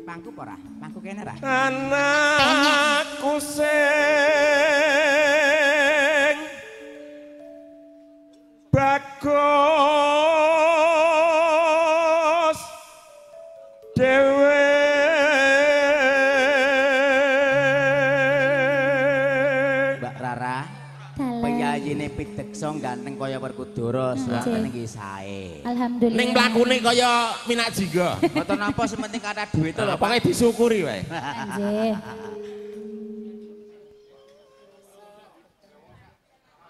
Pangku apa ora? Pangku kene ora? Anakku sing bagus dewe Mbak Rara peyayine Pideksa ganteng kaya Werkudara suwene iki sae. Alhamdulillah. ning mlakune kaya Minak Jingga. Mboten napa sementing kathah duit lho, Pokoke disyukuri wae. Nggih.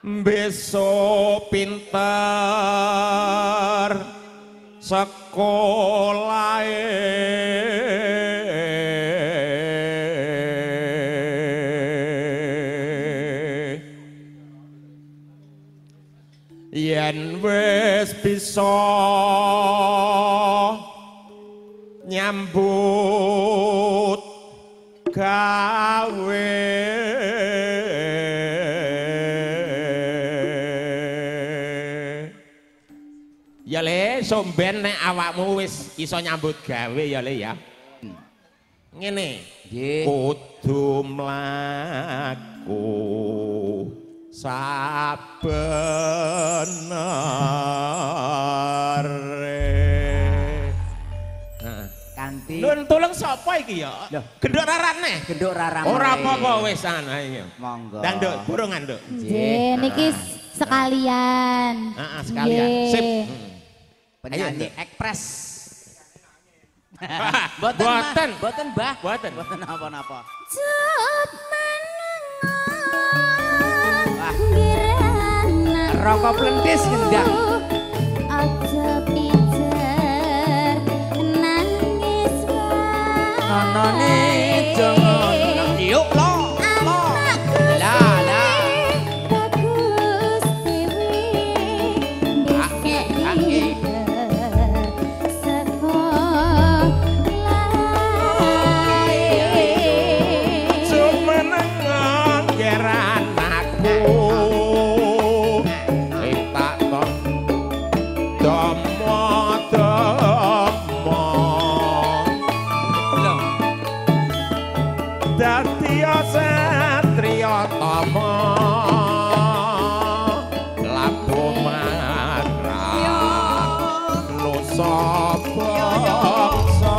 Besok pinter sekolahe yen wis bisa nyambut gawe ya le somben nek awakmu wis iso nyambut gawe ya le ya ngene nggih kudu mlaku sabenere kanthi Nun tulung sapa iki ya? Loh. Genduk rarane. genduk Rara. Ora apa-apa wis ana iki. Monggo. Danduk, burung anduk. Nggih, niki sekalian. Heeh, sekalian. Sip. Nggih. Penyanyi Ayo, ekspres. Boten. Boten, Mbah. Boten. Boten napa-napa. Wah. Rokok plentis ngendang. Aja pijer nangis wae. Nonone jangan yuk lo. Lah lah. Bagus dewe. Aki. Sumeneng ngger anakku. Tak kok domo-domo. Lho, Dadi satriya tama labu marang nusa bangsa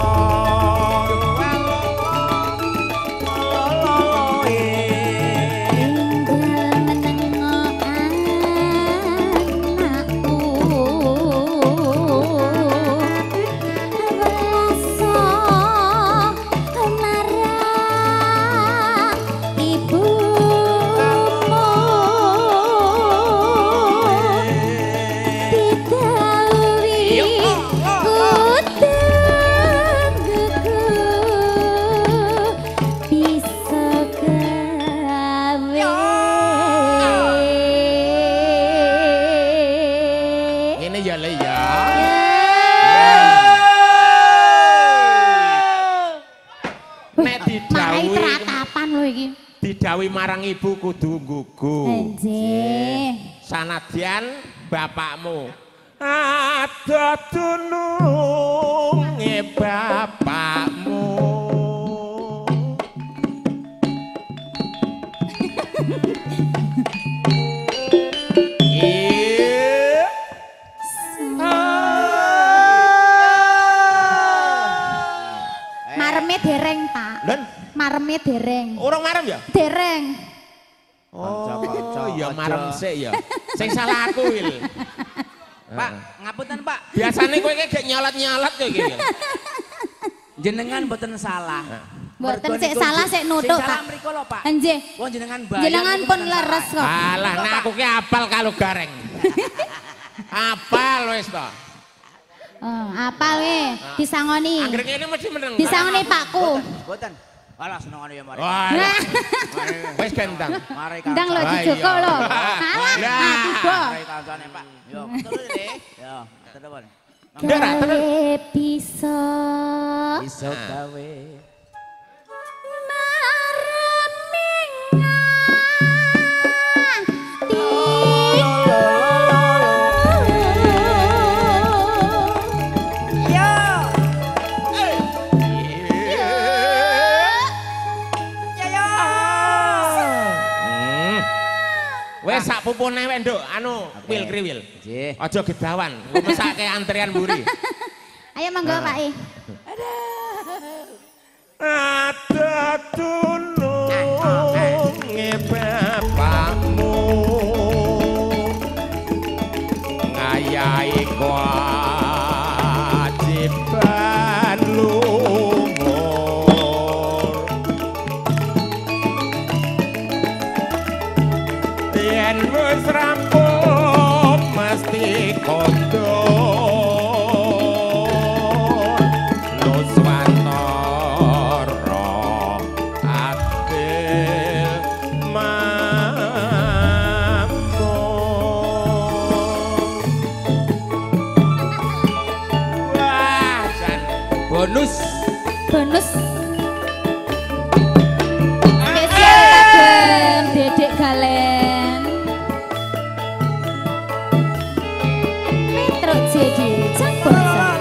ngene ya le ya. Nek Pakai didhawuhi teratapan lho iki. didhawuhi marang ibu kudu nggugu. Nggih. Sanadyan bapakmu ada tulunge bapakmu. Iya. Mareme dereng, Pak. Dan Mareme dereng. orang marem ya? Dereng. Kanca-kanca, ya aja. marem sik ya. Sing salah aku Wil. Pak, ngapunten, Pak. Biasane kowe kayak nyolot-nyolot kowe iki. Wil. Jenengan boten salah. Mboten Mergo sik niku salah sik nutuk, Sing salah Pak. mriko lho, Pak. Nggih. Wong jenengan bayar. Jenengan niku pun boten leres salah. kok. Alah, nah aku ki apal kalau gareng. Apal wis to. Apa we? Disangoni. Anggere ngene mesti meneng. Disangoni Pakku. Boten. Alah senengane ya mari. Wah, wis gendang. Mari Ndang lho Wah, dijoko iya. lho. Alah, Lah. tiba. Mari kancane, Pak. Yo, terus deh. Yo, telepon. Ndek ra terus. Gawe bisa Iso gawe. pupune wek nduk anu Oke. wil kriwil. Nggih. Aja gedawan, engko mesake antrian mburi. Ayo monggo Pak E. Ada tulunge bapakmu ngayahi kewajiban lumur yen wis rampung mesti kondo bonus spesial kagem Dedek Galen Metro JD Campur la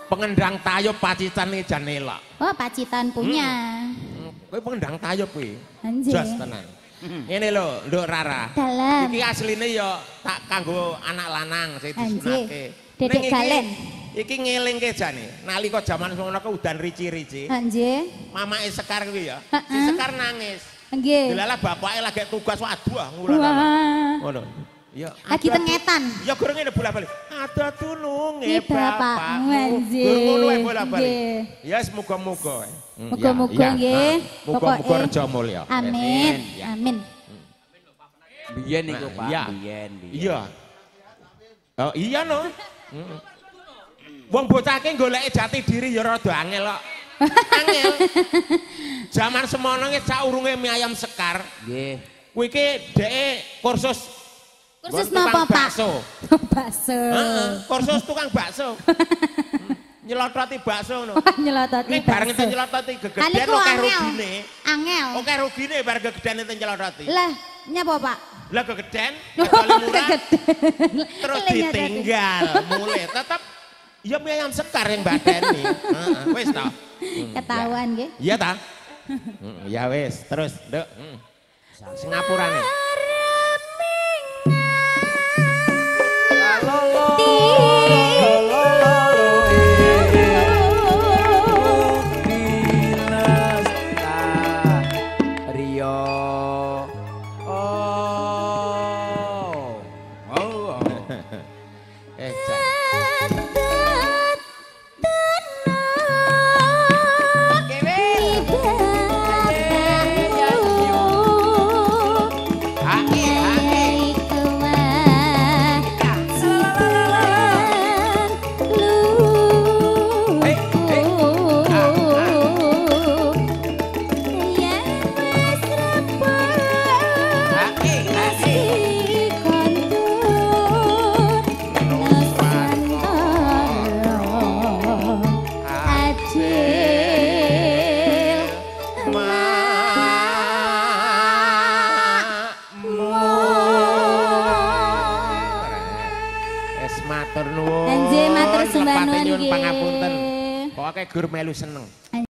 pengendang tayub pacitan iki jan elok. Oh, Pacitan punya. Kowe pengendang tayub kuwi. Anjir. Jos tenan. Ngene lho, Nduk Rara. Dalam. Iki asline ya tak kanggo anak lanang sing Anjir. disunatke. Dedek Ning iki- Galen. Iki ngelingke jane. Nalika jaman semono ku udan rici-rici. Anjir. Mamake Sekar kuwi ya. Si Heeh. Sekar nangis. Nggih. Delala bapake lagi tugas waduh ngulan. Wah. Ngono. Ya. Lagi tengetan. Ya gorong ngene bola-balik. Ada tulunge Ini bapakmu, anjir. Gorong ngono wae bola-balik. Nggih. Ya muga-muga. Muga-muga nggih. Muga-muga Pokoke. reja mulya. Amin. Ya. Amin. Biyen niku Pak, Iya. biyen. Iya. Oh iya no. Wong bocah ki goleki jati diri ya rada angel kok. Angel. Zaman semono ki saurunge mie ayam Sekar. Nggih. Kuwi ki dheke kursus Kursus tukang napa, Pak? bakso. Bakso. Heeh, kursus tukang bakso. Nyelototi bakso ngono. Nyelototi Ning bareng itu bakso. nyelototi Ah, gegeden niku oke angel. rugine. Angel. Oke rugine bareng gegeden itu nyelototi. Lah, nyapa, Pak? Lah gegeden, dole murah. Gegeden. Terus Lah, nyata. ditinggal mulai tetap ya mie ayam Sekar yang badani. Heeh, wis ta. Ketahuan nggih. Iya ta? Ya wis, terus, Nduk. Singapurane. Rio. Oh. Jan. kayak gur melu seneng.